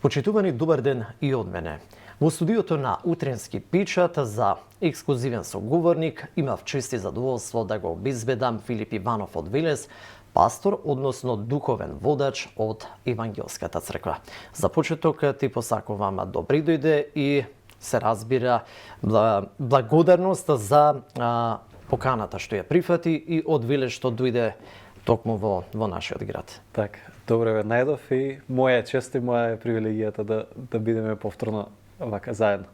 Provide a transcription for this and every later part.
Почитувани, добар ден и од мене. Во студиото на Утренски пичат за ексклузивен соговорник имав чест и задоволство да го обезбедам Филип Иванов од Велес, пастор, односно духовен водач од Евангелската црква. За почеток ти посакувам добри дојде и се разбира благодарност за поканата што ја прифати и од Велес што дојде токму во нашиот град. Так, добре ве најдов и моја чест и моја привилегијата да бидеме повторно вака заедно.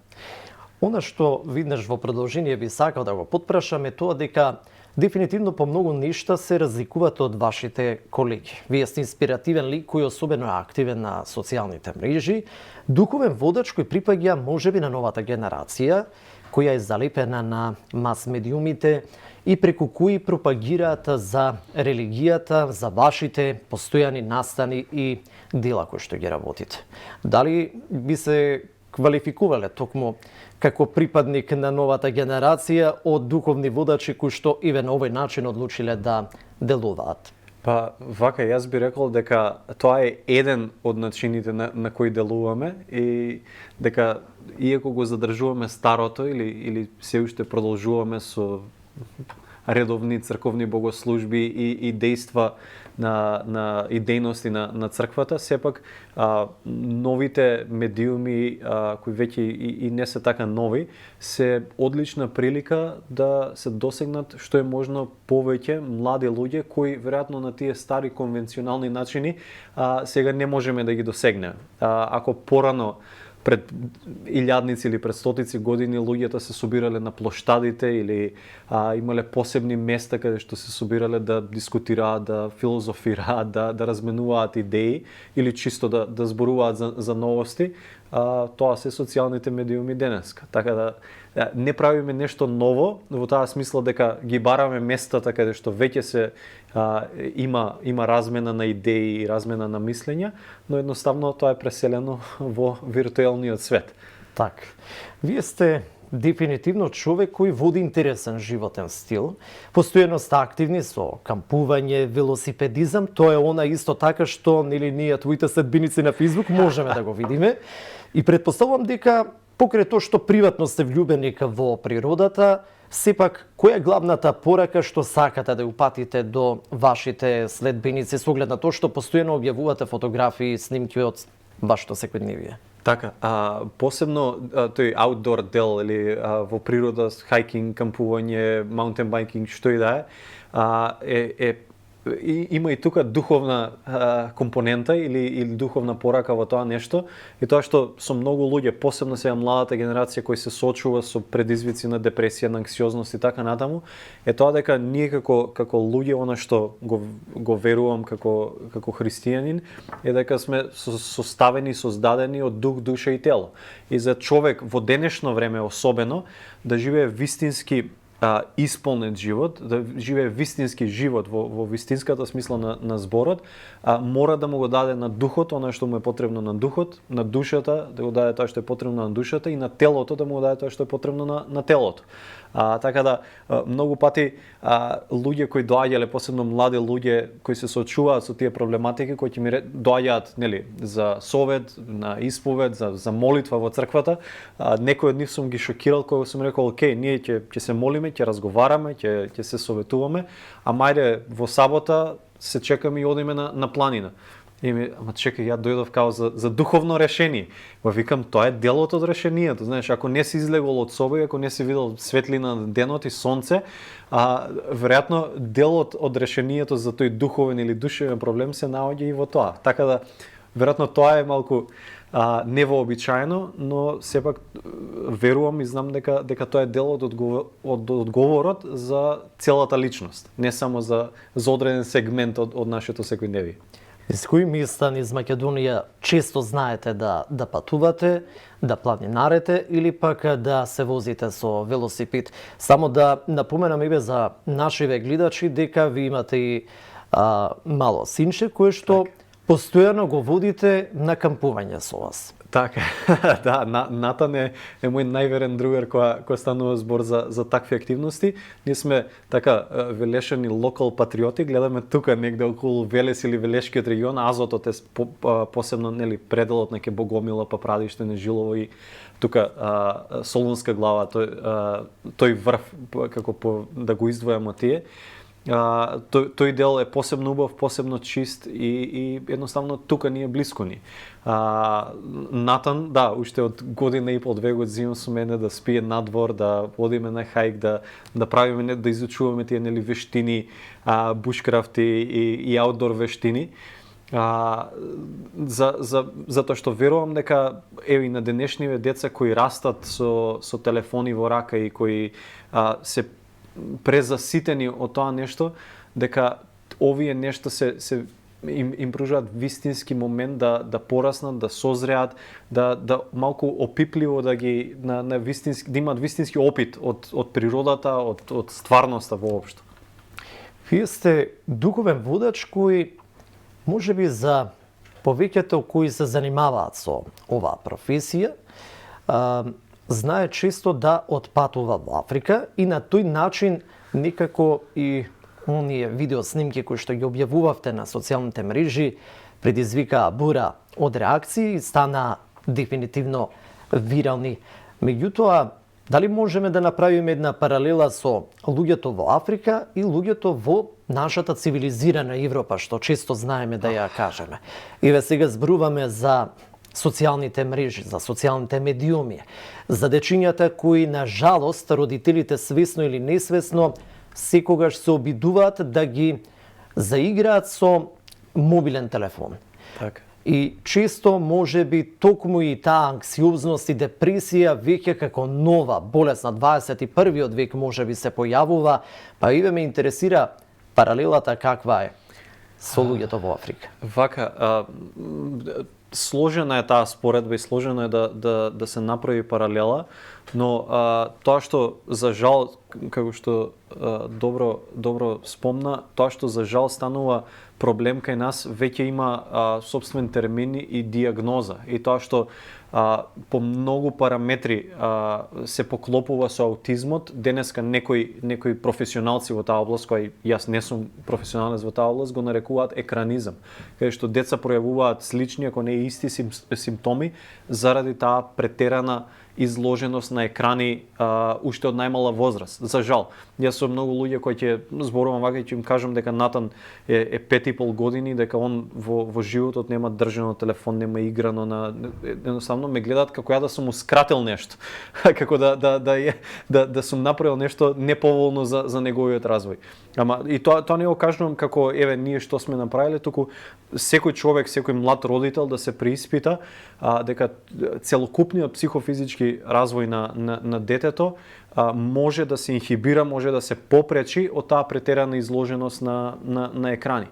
Она што виднеш во продолжение би сакал да го потпрашам е тоа дека дефинитивно по многу нешта се разликувате од вашите колеги. Вие сте инспиративен лик кој особено е активен на социјалните мрежи, духовен водач кој припаѓа можеби на новата генерација, која е залепена на мас-медиумите и преку кои пропагираат за религијата, за вашите постојани настани и дела кои што ги работите. Дали би се квалификувале токму како припадник на новата генерација од духовни водачи кои што и на овој начин одлучиле да делуваат? Па, вака, јас би рекол дека тоа е еден од начините на кои делуваме и дека иако го задржуваме старото или се уште продолжуваме со редовни црковни богослужби и дејства и дејности на црквата, сепак новите медиуми кои веќе и не се така нови, се одлична прилика да се досегнат што е можно повеќе млади луѓе кои веројатно на тие стари конвенционални начини сега не можеме да ги досегнеме. Ако порано пред илјадници или пред стотици години луѓето се собирале на плоштадите или имале посебни места каде што се собирале да дискутираат, да филозофираат, да разменуваат идеи или чисто да зборуваат за новости, тоа се социјалните медиуми денеска. Така да не правиме нешто ново, во таа смисла дека ги бараме местата каде што веќе се има размена на идеи и размена на мислења, но едноставно тоа е преселено во виртуелниот свет. Так. Вие сте дефинитивно човек кој води интересен животен стил. Постојано сте активни со кампување, велосипедизам. Тоа е она исто така што ние твоите следбеници на Facebook можеме да го видиме. И предпоставувам дека покрај тоа што приватно сте влюбени во природата, сепак која е главната порака што сакате да упатите до вашите следбеници со оглед на тоа што постојано објавувате фотографии и снимки од вашето секојдневие? Така, посебно тој аутдор дел или во природа, хајкинг, кампување, маунтен байкинг, што и да е, има и тука духовна компонента или духовна порака во тоа нешто, и тоа што со многу луѓе, посебно сега младата генерација кој се соочува со предизвици на депресија, на анксиозност и така натаму, е тоа дека ние како луѓе, она што го верувам како христијанин, е дека сме составени, создадени од дух, душа и тело. И за човек во денешно време особено да живее вистински исполнет живот, да живее вистински живот во вистинската смисла на зборот, мора да му го даде на духот она што му е потребно на духот, на душата да го даде тоа што е потребно на душата и на телото да му го даде тоа што е потребно на телото. Така да многу пати луѓе кои доаѓале, посебно млади луѓе кои се соочуваат со тие проблематики, кои ќе ми доаѓаат за совет, на исповед, за молитва во црквата, некој од нив сум ги шокирал кога сум рекол, окей, ние ќе се молиме, ќе разговараме, ќе се советуваме, а мајде во сабота се чекаме и одиме на планина. Ама чекај, ја дојдов као за духовно решение. Ма викам, тоа е делот од решението. Знаеш, ако не си излегол од соба, ако не си видел светлина на денот и сонце, веројатно делот од решението за тој духовен или душевен проблем се наоѓа и во тоа. Така да, веројатно тоа е малку невообичаено, но сепак верувам и знам дека тоа е дел од одговорот за целата личност, не само за одреден сегмент од нашето секојдневие. Из кои места низ Македонија често знаете да патувате, да планинарете или пак да се возите со велосипед? Само да напоменам за нашиве гледачи дека ви имате и мало синче кое што Постојано го водите на кампување со вас. Така, да, Натан е мој најверен другар која станува збор за такви активности. Ние сме така велешани локал патриоти, гледаме тука негде околу Велес или Велешкиот регион, Азотот е посебно нели пределот на ке Богомила, па Прадиште, Нежилово и тука Солунска глава, тој врв како да го издвојам од тие. Тој дел е посебно убав, посебно чист и едноставно тука ни е блиско ни. Натан, да, уште од година и пол, 2 години зимам со мене да спие надвор, да одиме на хајк, да правиме, да изучуваме тие нели вештини, бушкрафти и аутдор вештини. Затоа што верувам дека и на денешниве деца кои растат со телефони во рака и кои се презаситени од тоа нешто, дека овие нешта им пружаат вистински момент да пораснат, да созреат, да малку опипливо да ги на вистински, да имаат вистински опит од природата, од стварноста воопшто. Вие сте духовен водач кој можеби за повеќето кои се занимаваат со оваа професија, знае често да отпатува во Африка и на тој начин некако и оние видео снимки кои што ги објавувавте на социјалните мрежи предизвикаа бура од реакции и стана дефинитивно вирални. Меѓутоа, дали можеме да направиме една паралела со луѓето во Африка и луѓето во нашата цивилизирана Европа, што често знаеме да ја кажеме? Еве сега зборуваме за социјалните мрежи, за социјалните медиуми, за дечињата кои, на жалост, родителите свесно или несвесно, секогаш се обидуваат да ги заиграат со мобилен телефон. Така. И често може би токму и таа анксиозност и депресија веќе како нова болест на 21-виот век може би се појавува, па и ме интересира паралелата каква е со луѓето во Африка. Вака, сложена е таа споредба и сложено е да се направи паралела, но тоа што за жал, како што добро спомна, тоа што за жал станува проблем кај нас, веќе има собствен термин и диагноза. И тоа што по многу параметри се поклопува со аутизмот, денеска некои професионалци во таа област, кои јас не сум професионалец во таа област, го нарекуваат екранизам, каде што деца пројавуваат слични, ако не исти симптоми, заради таа претерана изложеност на екрани уште од најмала возраст. За жал, јас сум многу луѓе кои ќе зборувам вака и ќе им кажам дека Натан е 5,5 години, дека он во животот нема држано телефон, нема играно едноставно ме гледаат како ја да сум скратил нешто, како да сум направил нешто неповолно за неговиот развој. Ама и тоа не го кажувам како еве ние што сме направиле, туку секој човек, секој млад родител да се преиспита дека целокупниот психофизички развој на детето може да се инхибира, може да се попречи од таа претерана изложеност на екрани.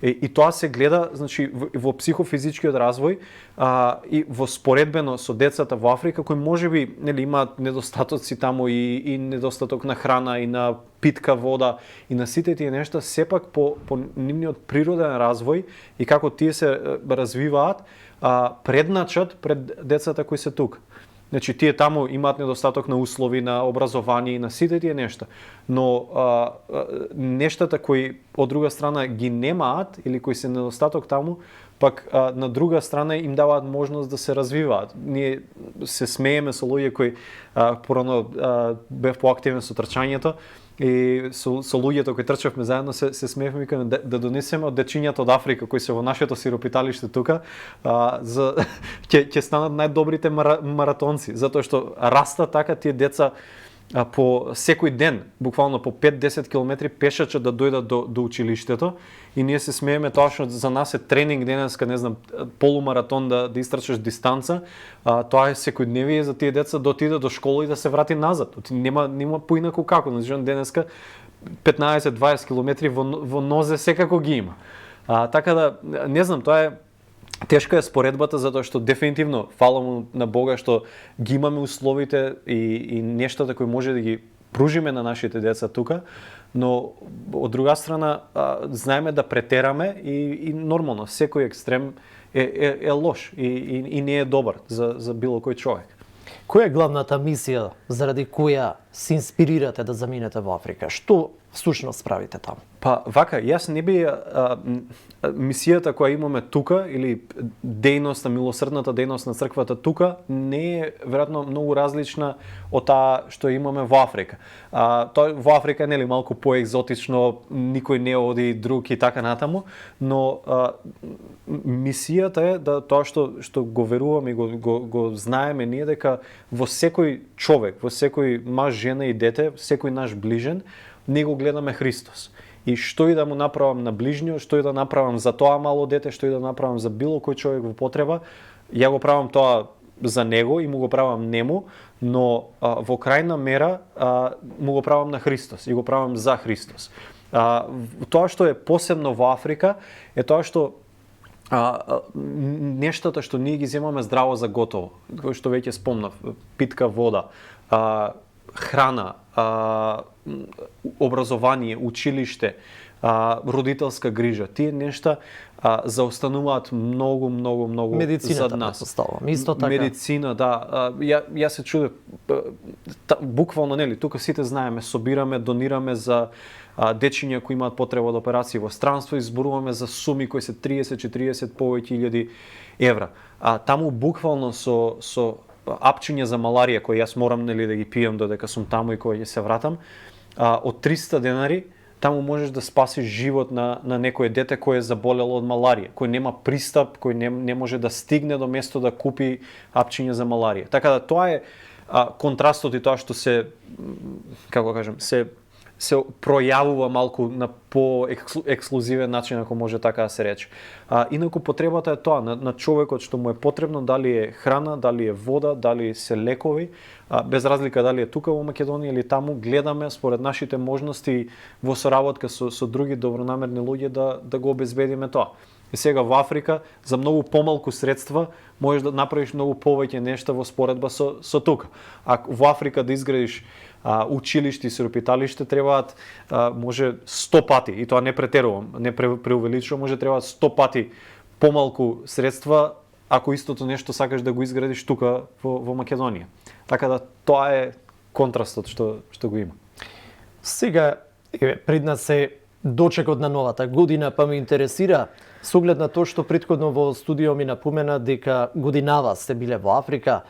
И тоа се гледа, значи, во психофизичкиот развој и во споредбено со децата во Африка, кои можеби нели имаат недостатоци таму и недостаток на храна и на питка вода и на сите тие нешта, сепак по нивниот природен развој и како тие се развиваат, предначат пред децата кои се тука. Значи, тие таму имаат недостаток на услови, на образование и на сите тие нешта. Но нештата кои од друга страна ги немаат или кои се недостаток таму, пак на друга страна им даваат можност да се развиваат. Ние се смееме со луѓе кои порано бев поактивен со трчањето и со луѓето кои трчавме заедно се смеевме, викаме да донесеме од дечињата од Африка кои се во нашето сиропиталиште тука, ќе станат најдобрите маратонци, затоа што растат така тие деца по секој ден, буквално по 5-10 километри пешаче да дојдат до училиштето и ние се смееме тоа што за нас е тренинг денеска, не знам, полумаратон да истрчаш дистанца, тоа е секојдневие за тие деца да отидат до школа и да се врати назад. Нема поинаку како, значи денеска 15-20 километри во нозе секако ги има. Така да, не знам, тоа е тешка е споредбата, затоа што дефинитивно, фала му на Бога што ги имаме условите и нештата кои може да ги пружиме на нашите деца тука, Но од друга страна знаеме да претераме и нормално секој екстрем е лош и не е добар за било кој човек. Која е главната мисија заради која се инспирирате да заминете во Африка? Што всушност правите таму? Па вака, јас не би мисијата која имаме тука или дејноста, милосрдната дејност на црквата тука не е веројатно многу различна од таа што имаме во Африка. Тоа во Африка е нели малку поекзотично, никој не оди друг и така натаму, но мисијата е да тоа што го веруваме и го знаеме ние дека во секој човек, во секој маж, жена и дете, секој наш ближен, него гледаме Христос. И што и да му направам на ближниот, што и да направам за тоа мало дете, што и да направам за било кој човек во потреба, ја го правам тоа за него и му го правам нему, но во крајна мера му го правам на Христос и го правам за Христос. Тоа што е посебно во Африка е тоа што нештата што ние ги земаме здраво за готово, кој што веќе спомнав, питка вода, храна, образование, училиште, родителска грижа, тие нешта заостануваат многу Медицината, зад нас. предпоставувам, исто така. Медицина, да. Ја се чудев, буквално, нели, тука сите знаеме, собираме, донираме за дечиња кои имаат потреба од операции во странство и зборуваме за суми кои се 30-40 повеќе илјади евра. Таму буквално со апчиња за маларија кои јас морам нели да ги пијам додека сум таму и кога ќе се вратам, од 300 денари таму можеш да спасиш живот на некое дете кое е заболело од маларија, кој нема пристап, кој не може да стигне до место да купи апчиња за маларија. Така да тоа е контрастот и тоа што се, како кажам, се пројавува малку на по-ексклузивен начин, ако може така да се рече. Инаку потребата е тоа, на човекот што му е потребно, дали е храна, дали е вода, дали се лекови, без разлика дали е тука во Македонија или таму, гледаме според нашите можности во соработка со други добронамерни луѓе да го обезбедиме тоа. И сега во Африка за многу помалку средства можеш да направиш многу повеќе нешта во споредба со тука. А во Африка да изградиш училиште и сиропиталиште требаат може 100 пати, и тоа не претерувам, не преувеличувам, може требаат 100 пати помалку средства ако истото нешто сакаш да го изградиш тука во Македонија. Така да тоа е контрастот што го има. Сега пред нас е дочекот на новата година, па ме интересира со оглед на тоа што претходно во студио ми напомена дека годинава сте биле во Африка,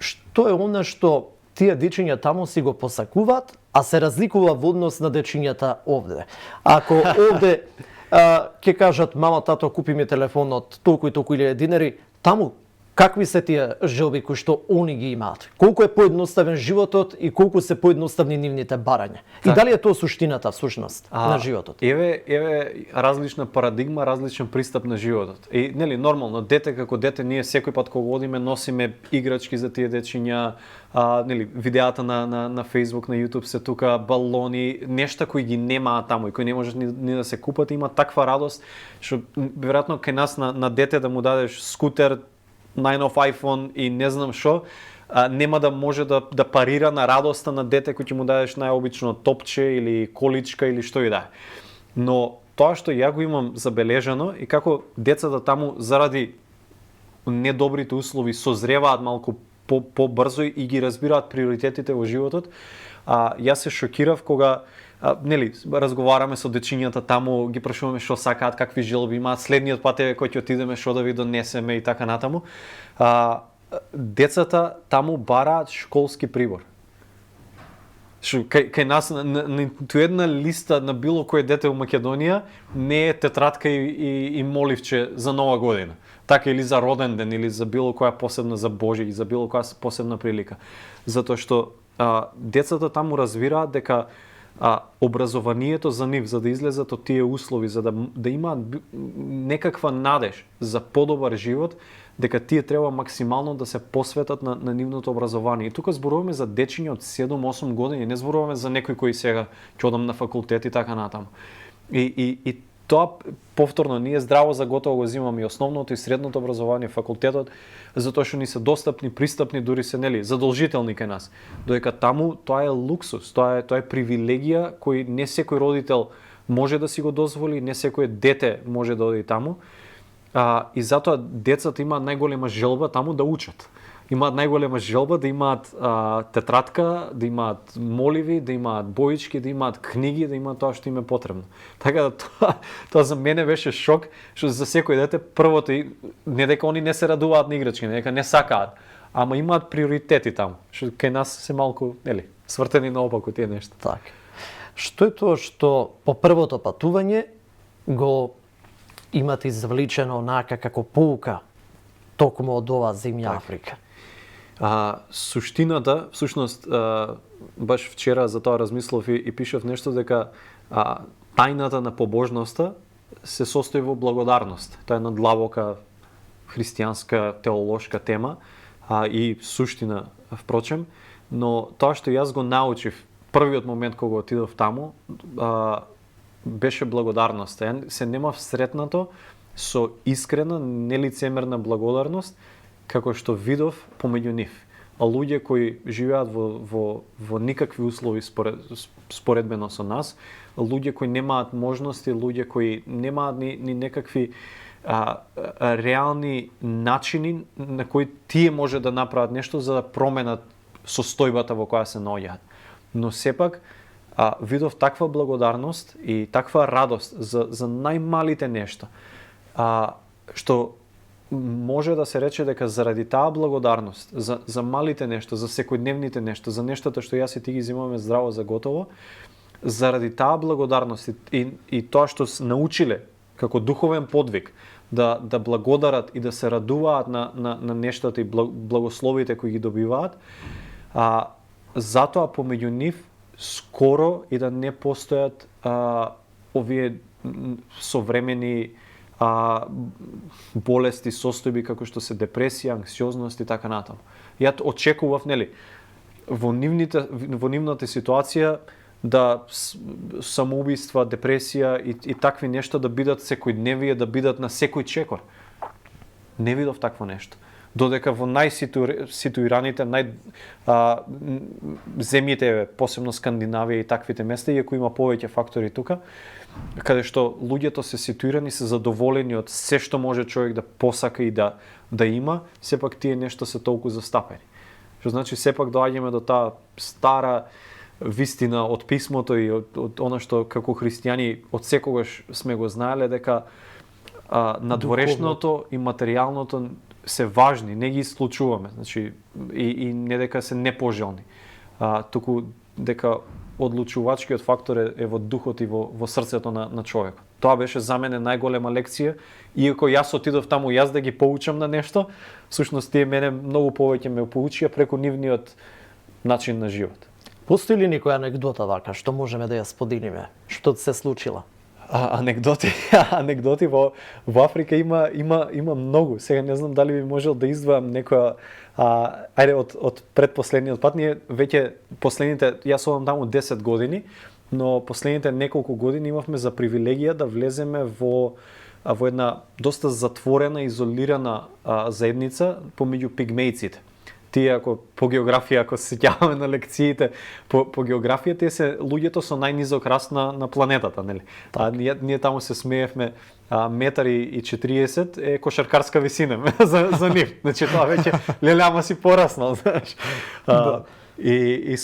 што е она што тие дечиња таму си го посакуваат, а се разликува во однос на дечињата овде? Ако овде ќе кажат мама, тато, купи ми телефон од толку и толку илјади динари, таму какви се тие желби кои што они ги имаат? Колку е поедноставен животот и колку се поедноставни нивните барања? И дали е тоа суштината всушност на животот? Еве различна парадигма, различен пристап на животот. И нели нормално дете како дете ние секој пат кога одиме носиме играчки за тие дечиња, нели видеата на Facebook, на YouTube се тука балони, нешта кои ги немаат таму и кои не можеш ни да се купат, има таква радост што веројатно кај нас на дете да му дадеш скутер, најнов iPhone и не знам што, нема да може да парира на радоста на дете кој ќе му дадеш најобично топче или количка или што и да е. Но тоа што ја го имам забележано и како децата таму заради недобрите услови созреваат малку побрзо и ги разбираат приоритетите во животот, јас се шокирав кога нели разговараме со дечињата таму, ги прашуваме што сакаат, какви желби имаат, следниот пат е кој ќе отидеме што да ви донесеме и така натаму. Децата таму бараат школски прибор. Кај нас на ниту една листа на било кое дете во Македонија не е тетратка и моливче за нова година. Така или за роден ден или за било која посебна за Божи и за било која посебна прилика. Затоа што децата таму разбираат дека образованието за нив, за да излезат од тие услови, за да имаат некаква надеж за подобар живот, дека тие треба максимално да се посветат на нивното образование. И тука зборуваме за дечиња од 7-8 години, не зборуваме за некој кој сега ќе одам на факултет и така натаму. И тоа повторно ние здраво за готово го земаме и основното и средното образование, факултетот, затоа што ни се достапни, пристапни, дури се нели задолжителни кај нас. Додека таму тоа е луксус, тоа е привилегија кој не секој родител може да си го дозволи, не секое дете може да оди таму. И затоа децата имаат најголема желба таму да учат. Имаат најголема желба да имаат тетрадка, да имаат моливи, да имаат боички, да имаат книги, да имаат тоа што им е потребно. Така да тоа за мене беше шок, што за секој дете првото не дека они не се радуваат на играчки, не дека не сакаат, ама имаат приоритети таму. Што кај нас се малку, нели, свртени наопаку тие нешта. Така. Што е тоа што по првото патување го имате извличено онака како pouка токму од оваа земја Африка? Суштината, всушност, баш вчера за тоа размислов и пишав нешто дека тајната на побожноста се состои во благодарност. Тоа е една длабока христијанска теолошка тема и суштина, впрочем, но тоа што јас го научив првиот момент кога отидов таму, беше благодарност. Се немав сретнато со искрена, нелицемерна благодарност, како што видов помеѓу нив. Луѓе кои живеат во никакви услови споредбено со нас, луѓе кои немаат можности, луѓе кои немаат ни некакви реални начини на кои тие може да направат нешто за да променат состојбата во која се наоѓаат. Но сепак видов таква благодарност и таква радост за најмалите нешта, што може да се рече дека заради таа благодарност за малите нешта, за секојдневните нешта, за нештата што јас и ти ги земаме здраво за готово, заради таа благодарност и тоа што научиле како духовен подвиг да благодарат и да се радуваат на нештата и благословите кои ги добиваат, затоа помеѓу нив скоро и да не постојат овие современи болести, состојби како што се депресија, анксиозност и така натаму. Ја очекував, нели, во нивната ситуација да самоубиства, депресија и такви нешта да бидат секојдневие, да бидат на секој чекор. Не видов такво нешто. Додека во најситуираните, земјите, посебно Скандинавија и таквите места, иако има повеќе фактори тука, каде што луѓето се ситуирани, се задоволени од се што може човек да посака и да има, сепак тие нешта се толку застапени. Што значи сепак доаѓаме до таа стара вистина од писмото и од она што како христијани од секогаш сме го знаеле, дека надворешното и материјалното се важни, не ги исклучуваме, значи и не дека се непожелни. Туку дека одлучувачкиот фактор е во духот и во срцето на човекот. Тоа беше за мене најголема лекција, иако јас отидов таму јас да ги поучам на нешто, всушност тие мене многу повеќе ме поучија преку нивниот начин на живот. Постои ли некоја анегдота вака што можеме да ја споделиме? Што се случила? Анегдоти во Африка има многу. Сега не знам дали би можел да издвојам некоја ајде од предпоследниот пат. Ние веќе последните, јас одам таму 10 години, но последните неколку години имавме за привилегија да влеземе во една доста затворена, изолирана заедница помеѓу пигмејците. Тие ако по географија, ако се сеќаваме на лекциите по географија, тие се луѓето со најнизок раст на планетата, нели? Ние таму се смеевме 1,40 м е кошаркарска висина за нив. Значи тоа веќе лелема си пораснал, знаеш. И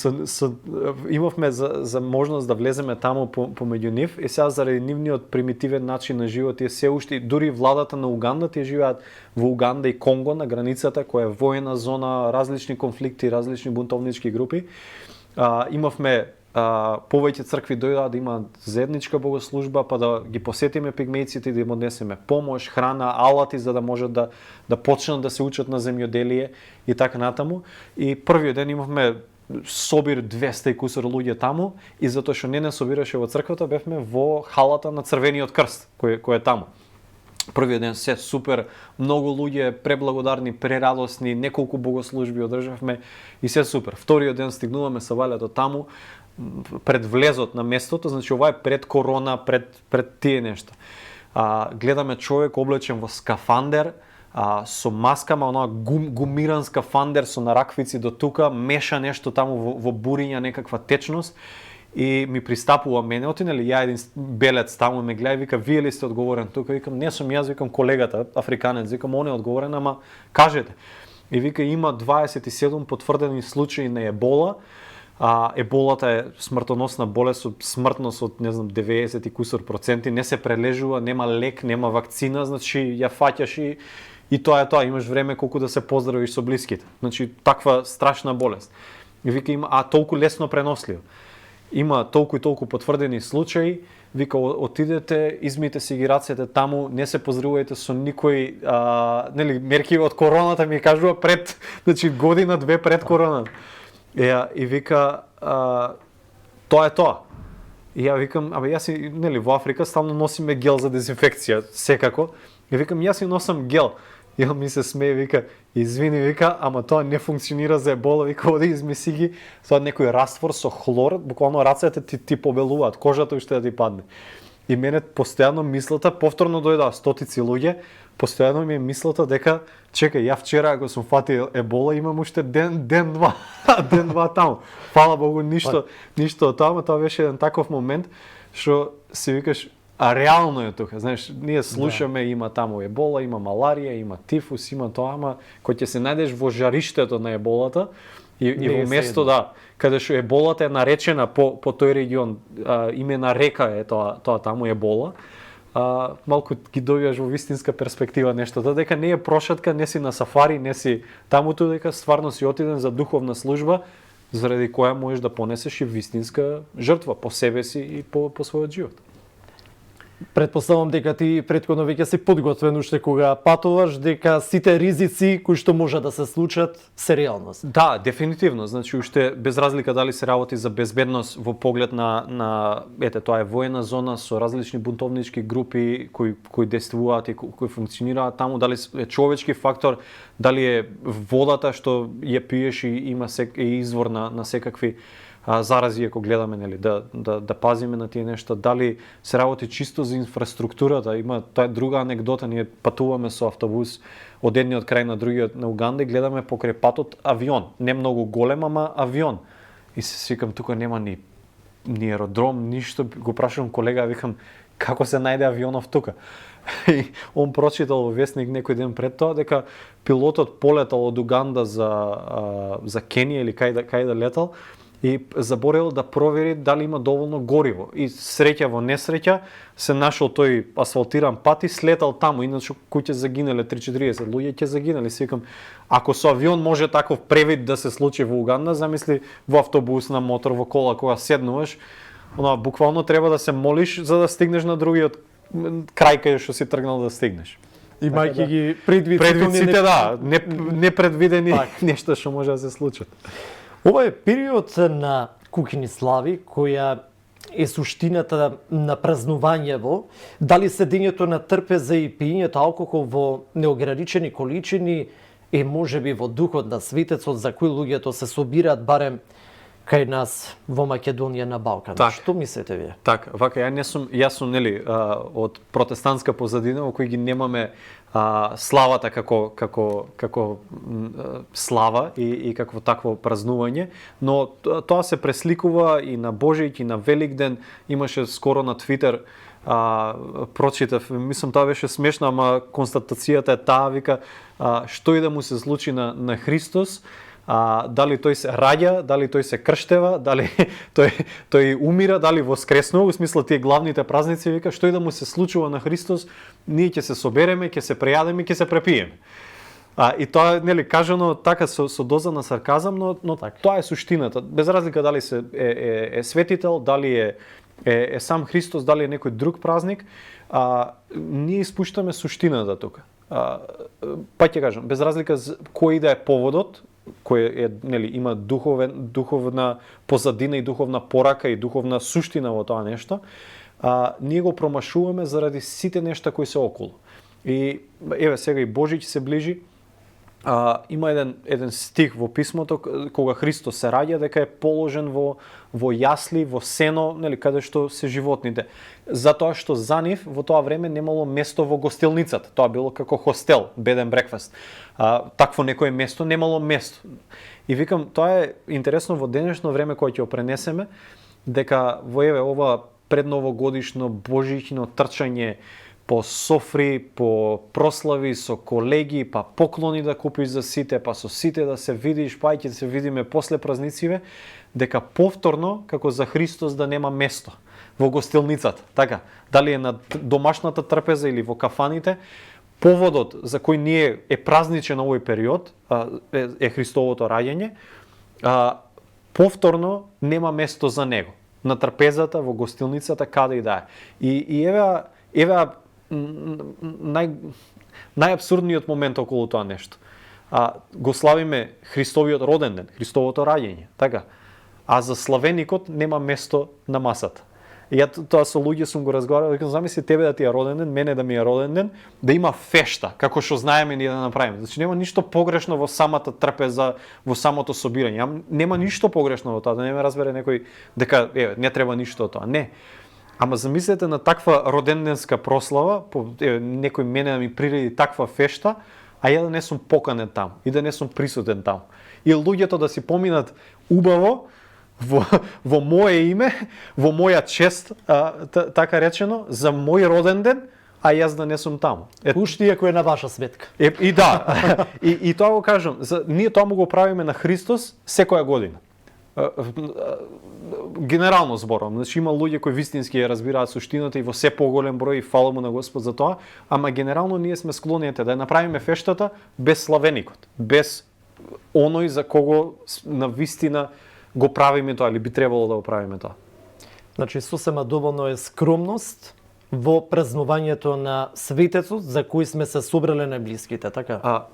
имавме за можност да влеземе таму помеѓу нив и сега заради нивниот примитивен начин на живот тие се уште дури владата на Уганда, тие живеат во Уганда и Конго на границата која е воена зона, различни конфликти, различни бунтовнички групи. Имавме повеќе цркви дојдоа да имаат заедничка богослужба, па да ги посетиме пигмејците и да им однесеме помош, храна, алати за да можат да почнат да се учат на земјоделие и така натаму. И првиот ден имавме собир 200 и кусор луѓе таму и затоа што не собираше во црквата, бевме во халата на Црвениот крст кој е таму. Првиот ден се супер, многу луѓе преблагодарни, прерадосни, неколку богослужби одржавме и се супер. Вториот ден стигнуваме со валјато таму пред влезот на местото, значи ова е пред корона, пред тие нешта. Гледаме човек облечен во скафандер, со маска, онаа гумиран скафандер со нараквици до тука, меша нешто таму во буриња, некаква течност. И ми пристапува мене, отине ли ја еден белец таму ме гледа и вика, вие ли сте одговорен тука? Викам, не сум јас, викам колегата, африканец, викам, он е одговорен, ама кажете. И вика, има 27 потврдени случаи на ебола. Еболата е смртоносна болест со смртност од, не знам, 90 и кусор проценти, не се прележува, нема лек, нема вакцина, значи ја фаќаш и тоа е тоа, имаш време колку да се поздравиш со блиските. Значи, таква страшна болест. И вика, има, толку лесно преносливо. Има толку и толку потврдени случаи, вика, отидете, измите си ги рацете таму, не се поздравувајте со никој, нели, мерки од короната ми кажува пред, значи година, две пред короната. И вика, тоа е тоа. И ја викам, јас и, нели, во Африка стално носиме гел за дезинфекција, секако. И викам, јас и носам гел. И он ми се смее, вика, извини, вика, ама тоа не функционира за ебола, вика, оди измиси ги со некој раствор со хлор, буквално рацете ти побелуваат, кожата уште да ти падне. И мене постојано мислата, повторно дојдоа стотици луѓе, постојано ми е мислата дека, чекај, ја вчера ако сум фатил ебола, имам уште ден-два таму. Фала Богу, ништо од тоа, тоа беше еден таков момент, што си викаш, реално е тука, знаеш, ние слушаме, има таму ебола, има маларија, има тифус, има тоа, ама кој ќе се најдеш во жариштето на еболата и во место, каде што еболата е наречена по тој регион, име на река е тоа таму ебола, малку ги добиваш во вистинска перспектива нештото, дека не е прошатка, не си на сафари, не си таму, дека стварно си отиден за духовна служба, заради која можеш да понесеш и вистинска жртва по себе си и по својот живот. Предпоставам дека ти претходно веќе си подготвен уште кога патуваш, дека сите ризици кои што може да се случат се реалност. Да, дефинитивно. Значи уште без разлика дали се работи за безбедност во поглед на тоа е воена зона со различни бунтовнички групи кои действуваат и кои функционираат таму, дали е човечки фактор, дали е водата што ја пиеш и има извор на секакви зарази, ако гледаме, нели, да пазиме на тие нешта, дали се работи чисто за инфраструктурата. Има таа друга анекдота, ние патуваме со автобус од едниот крај на другиот на Уганда и гледаме покрај патот авион, не многу голем, ама авион. И се свикам, тука нема ни аеродром, ништо, го прашувам колега, викам, како се најде авионов тука? И он прочитал во весник некој ден пред тоа дека пилотот полетал од Уганда за Кенија или кај да летал, и заборел да провери дали има доволно гориво. И среќа во несреќа се нашол тој асфалтиран пат и слетал таму, иначе кои ќе загинале 3-40 луѓе ќе загинали. Секам, ако со авион може таков превид да се случи во Уганда, замисли во автобус, на мотор, во кола кога седнуваш, буквално треба да се молиш за да стигнеш на другиот крај кај што си тргнал да стигнеш. Имајќи ги предвидците, непредвидени нешта што може да се случат. Ова е период на куќни слави, која е суштината на празнувањево, дали седењето на трпеза и пиењето алкохол во неограничени количини е можеби во духот на светецот за кој луѓето се собираат барем кај нас во Македонија на Балкан. Што мислите вие? Така, вака јас сум нели од протестантска позадина во кој ги немаме славата како слава и како такво празнување, но тоа се пресликува и на Божијќ и на Великден. Имаше скоро на Твитер прочитав, мислам тоа беше смешно, ама констатацијата е таа, вика, што и да му се случи на Христос, дали тој се раѓа, дали тој се крштева, дали тој умира, дали воскреснува, во смисла тие главните празници, вика, што и да му се случува на Христос, ние ќе се собереме, ќе се прејадеме, ќе се препиеме. И тоа нели кажано така со доза на сарказам, но тоа е суштината. Без разлика дали се е светител, дали е сам Христос, дали е некој друг празник, ние испуштаме суштината тука. Па ќе кажам, без разлика кој да е поводот, кој нели има духовна позадина и духовна порака и духовна суштина во тоа нешто, ние го промашуваме заради сите нешта кои се околу. И еве сега и Божич се ближи. Има еден стих во писмото кога Христос се раѓа дека е положен во јасли, во сено, нели, каде што се животните. Затоа што за нив во тоа време немало место во гостилницата. Тоа било како хостел, bed and breakfast. Такво некое место немало место. И викам, тоа е интересно во денешно време кое ќе го пренесеме, дека во еве ова предновогодишно божично трчање по софри, по прослави со колеги, па поклони да купиш за сите, па со сите да се видиш, па ќе се видиме после празнициве, дека повторно, како за Христос, да нема место во гостилницата. Така, дали е на домашната трпеза или во кафаните, поводот за кој ние е празничен овој период, е Христовото раѓање, повторно нема место за него. На трпезата, во гостилницата, каде и да е. И еве најабсурдниот момент околу тоа нешто. Го славиме Христовиот роден ден, Христовото раѓање, така. А за славеникот нема место на масата. И ја тоа со луѓе сум го разговарал, викам, замисли тебе да ти е роден ден, мене да ми е роден ден, да има фешта, како што знаеме ние да направиме. Значи нема ништо погрешно во самата трпеза, во самото собирање. Нема ништо погрешно во тоа, да не ме разбере некој дека не треба ништо од тоа. Не. Ама замислете на таква роденденска прослава, некој мене да ми приреди таква фешта, а ја да не сум поканен таму и да не сум присутен таму. И луѓето да си поминат убаво во моje име, во моја чест, така речено, за мој роден ден, а јас да не сум таму. Уште иако е на ваша сметка. И да, и тоа го кажам, ние тоа му го правиме на Христос секоја година. Генерално зборам, значи има луѓе кои вистински ја разбираат суштината и во се поголем број, и фала му на Господ за тоа, ама генерално ние сме склонети да ја направиме фештата без славеникот, без оној за кого на вистина го правиме тоа или би требало да го правиме тоа. Значи сосема доволно е скромност во празнувањето на светецот за кој сме се собрале најблиските, така?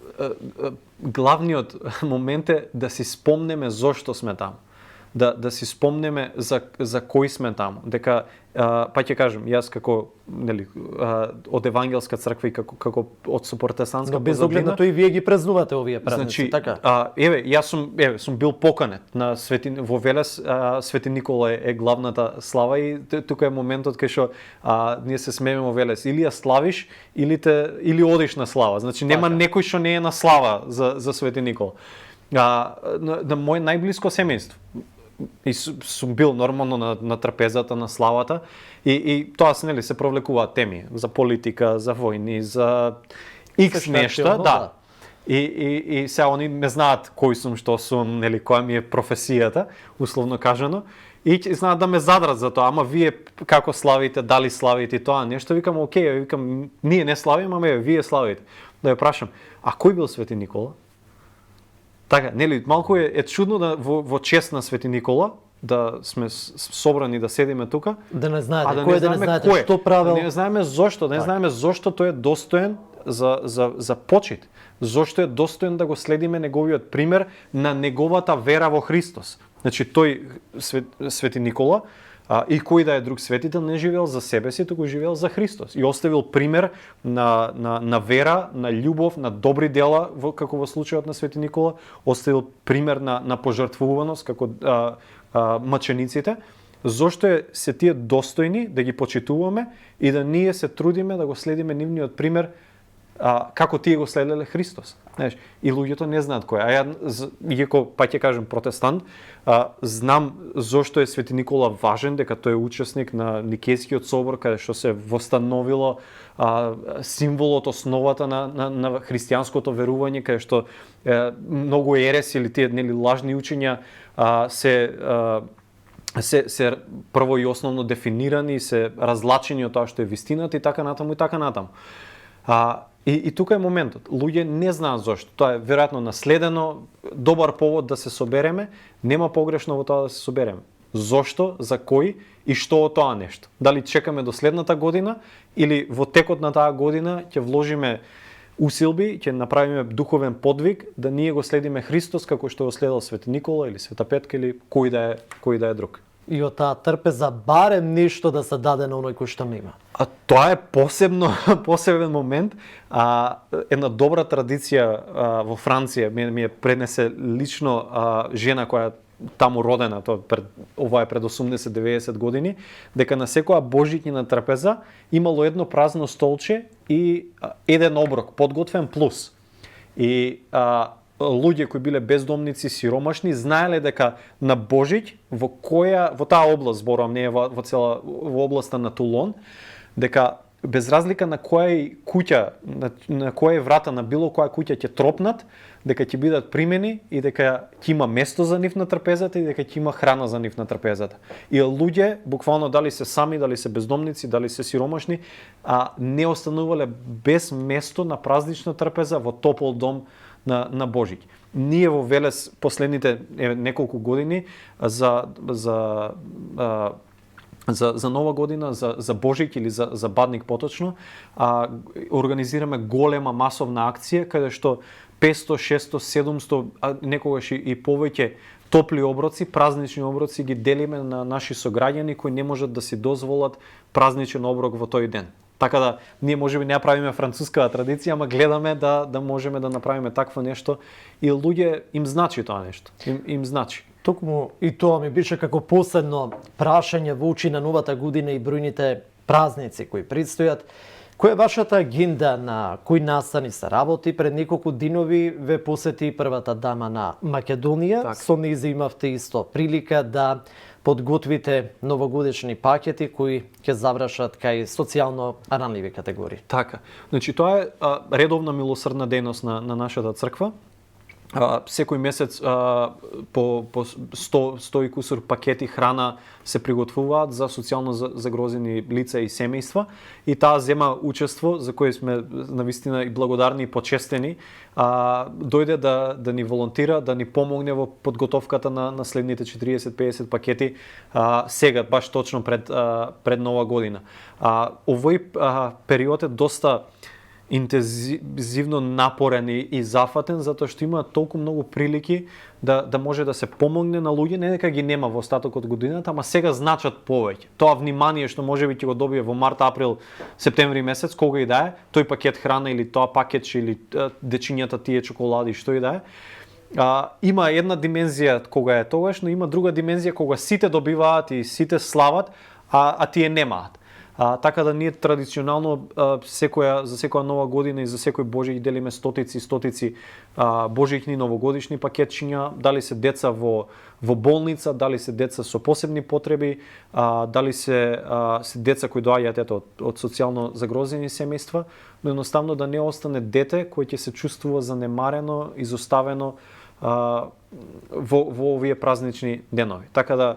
Главниот момент е да си спомнеме зошто сме таму. Да си спомнеме за кој сме таму. Дека, па ќе кажем, јас како од евангелска црква и како од сопротестантска без оглед на тоа и вие ги празнувате овие празници, значи, така? Јас сум бил поканет на во Велес, Свети Никола е главната слава и тука е моментот кај што ние се смееме во Велес, или ја славиш или одиш на слава. Значи нема некој што не е на слава за Свети Никола. На мој најблиско семејство и сум бил нормално на трпезата, на славата и тоа се провлекуваат теми за политика, за војни, за X нешта, да. И сега они ме знаат кој сум, што сум, која ми е професијата, условно кажано, и знаат да ме задрат за тоа, ама вие како славите, дали славите тоа нешто, викам окей, викам ние не славиме, ама вие славите. Да ја прашам, а кој бил Свети Никола? Така, малку е чудно да во чест на Свети Никола да сме собрани да седиме тука, да не знаете кој, да не знаете што правил, да не знаеме зошто, да не знаеме зошто тој е достоен за почит, зошто е достоен да го следиме неговиот пример на неговата вера во Христос. Значи тој Свети Никола и кој да е друг светител не живеел за себе си, туку живеел за Христос и оставил пример на вера, на љубов, на добри дела, како во случајот на Свети Никола, оставил пример на пожртвуваност како мъчениците. Зошто се тие достојни да ги почитуваме и да ние се трудиме да го следиме нивниот пример како тие го следеле Христос. Знаеш, и луѓето не знаат кој. А ја, иако, па ќе кажем, протестант, знам зошто е Свети Никола важен, дека тој е учесник на Никејскиот собор, каде што се востановило символот, основата на христијанското верување, каде што многу ереси или тие лажни учења се прво и основно дефинирани, се разлачени од тоа што е вистината и така натаму и така натаму. И тука е моментот. Луѓе не знаат зошто. Тоа е веројатно наследено, добар повод да се собереме, нема погрешно во тоа да се собереме. Зошто, за кој и што од тоа нешто? Дали чекаме до следната година или во текот на таа година ќе вложиме усилби, ќе направиме духовен подвиг да ние го следиме Христос како што го следел Свети Никола или Света Петка или кој да е друг. и од таа трпеза барем нешто да се даде на оној кој што нема. А тоа е посебен момент. Една добра традиција во Франција ми е пренесе лично жена која таму родена, ова е пред 80-90 години, дека на секоја божиќнина трпеза имало едно празно столче и еден оброк подготвен плюс. И луѓе кои биле бездомници, сиромашни, знаеле дека на Божиќ во таа област зборувам, не е во областа на Тулон, дека без разлика на која куќа, на која врата на било која куќа ќе тропнат, дека ќе бидат примени и дека ќе има место за нив на трпезата и дека ќе има храна за нив на трпезата. И луѓе, буквално дали се сами, дали се бездомници, дали се сиромашни, не останувале без место на празнична трпеза во топол дом на Божиќ. Ние во Велес последните неколку години за Нова година, за Божиќ или за Бадник поточно, организираме голема масовна акција каде што 500, 600, 700, некогаш и повеќе топли оброци, празнични оброци ги делиме на наши сограѓани кои не можат да си дозволат празничен оброк во тој ден. Така да ние можеби не правиме француската традиција, ама гледаме да можеме да направиме такво нешто и луѓе им значи тоа нешто. Им значи. Токму и тоа ми беше како последно прашање во очи на новата година и бројните празници кои предстојат. Која е вашата агенда, на кои настани се работи? Пред неколку динови ве посети првата дама на Македонија. Так. Со нејзе имавте исто прилика да подготвите новогодишни пакети кои ќе завршат кај социјално ранливи категории. Така. Значи тоа е редовна милосрдна дејност на нашата црква. Секој месец по 100 и кусур пакети храна се приготвуваат за социјално загрозени лица и семејства и таа зема учество за кое сме навистина и благодарни и почестени, дојде да ни волонтира, да ни помогне во подготовката на следните 40-50 пакети сега баш точно пред Нова година. Овој период е доста интензивно напорен и зафатен, затоа што има толку многу прилики да може да се помогне на луѓе, не дека ги нема во остатокот годината, ама сега значат повеќе. Тоа внимание што можеби ќе го добие во март, април, септември месец, кога и да е, тој пакет храна или тоа пакетче или дечињата тие чоколади, што и да е, има една димензија кога е тогаш, но има друга димензија кога сите добиваат и сите слават, а тие немаат. Така да ние традиционално за секоја нова година и за секој Божиќ делиме стотици божиќни новогодишни пакетчиња, дали се деца во болница, дали се деца со посебни потреби, дали се деца кои доаѓаат од социјално загрозени семејства, но едноставно да не остане дете кој ќе се чувствува занемарено, изоставено во овие празнични денови. Така да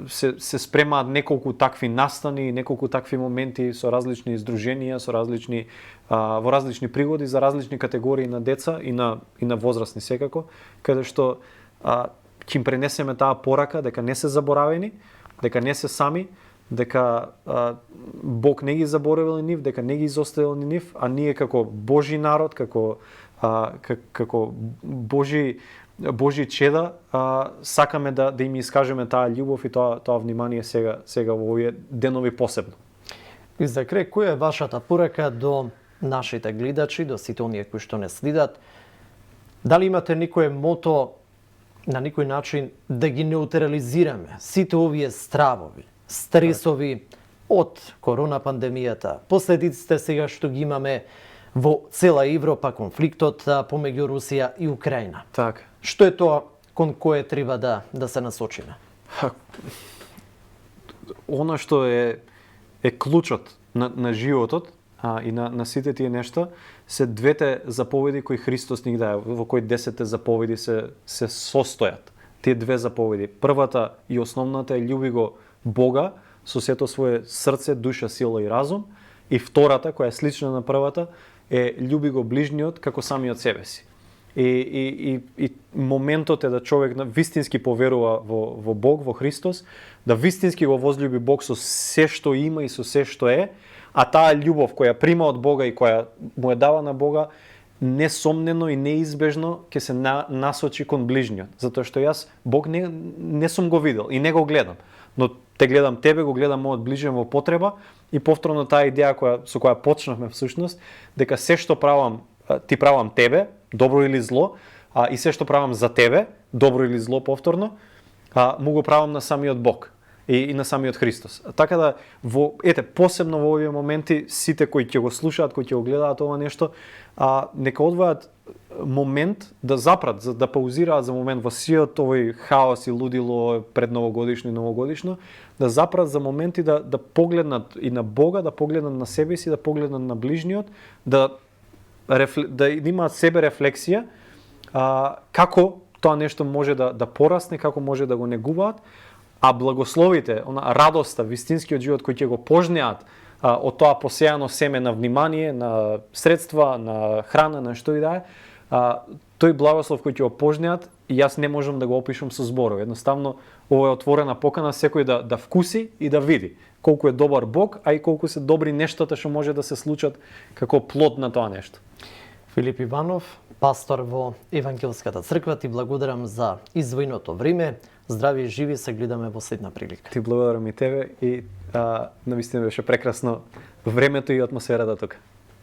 се спремаат неколку такви настани, неколку такви моменти со различни издруженија, во различни пригоди за различни категории на деца и на возрастни секако, каде што ќе им пренесеме таа порака дека не се заборавени, дека не се сами, дека Бог не ги заборавил нив, дека не ги изоставил ни нив, а ние како Божи народ, како Божи чеда, сакаме да им искажеме таа љубов и тоа внимание сега во овие денови посебно. И за крај, која е вашата порака до нашите гледачи, до сите оние кои што не следат? Дали имате некое мото на некој начин да ги неутрализираме сите овие стравови, стресови од корона пандемијата, последиците сега што ги имаме во цела Европа, конфликтот помеѓу Русија и Украина? Така. Што е тоа кон кое треба да се насочиме? Она што е клучот на животот и на сите тие нешта се двете заповеди кои Христос ни даде, во кои 10 заповеди се состојат. Тие две заповеди. Првата и основната е љуби го Бога со сето свое срце, душа, сила и разум, и втората, која е слична на првата, е љуби го ближниот како самиот себе си. И моментот е да човек вистински поверува во Бог, во Христос, да вистински го возлюби Бог со се што има и со се што е, а таа љубов која прима од Бога и која му е дава на Бога несомнено и неизбежно ќе се насочи кон ближниот, затоа што јас Бог не сум го видел и не го гледам, но те гледам тебе, го гледам мојот ближен во потреба и повторно таа идеја со која почнавме всушност, дека се што правам, ти правам тебе, добро или зло, и се што правам за тебе, добро или зло повторно, му го правам на самиот Бог и на самиот Христос. Така да, посебно во овие моменти, сите кои ќе го слушаат, кои ќе го гледаат ова нешто, нека одвојат момент да запрат, да паузираат за момент во сиот овој хаос и лудило пред новогодишно и новогодишно, да запрат за момент и да погледнат и на Бога, да погледнат на себе си, да погледнат на ближниот, да имаат себе рефлексија, како тоа нешто може да порасне, како може да го негуваат, а благословите, радоста, вистинскиот живот кој ќе го пожнеат од тоа посејано семе на внимание, на средства, на храна, на што и да е, тој благослов кој ќе го пожнеат, и јас не можам да го опишам со зборови. Едноставно, ова е отворена покана секој да вкуси и да види колку е добар Бог, а и колку се добри нештата што може да се случат како плод на тоа нешто. Филип Иванов, пастор во Евангелската црква, ти благодарам за издвоеното време. Здрави и живи, се гледаме во следна прилика. Ти благодарам и тебе и навистина беше прекрасно времето и атмосферата тука.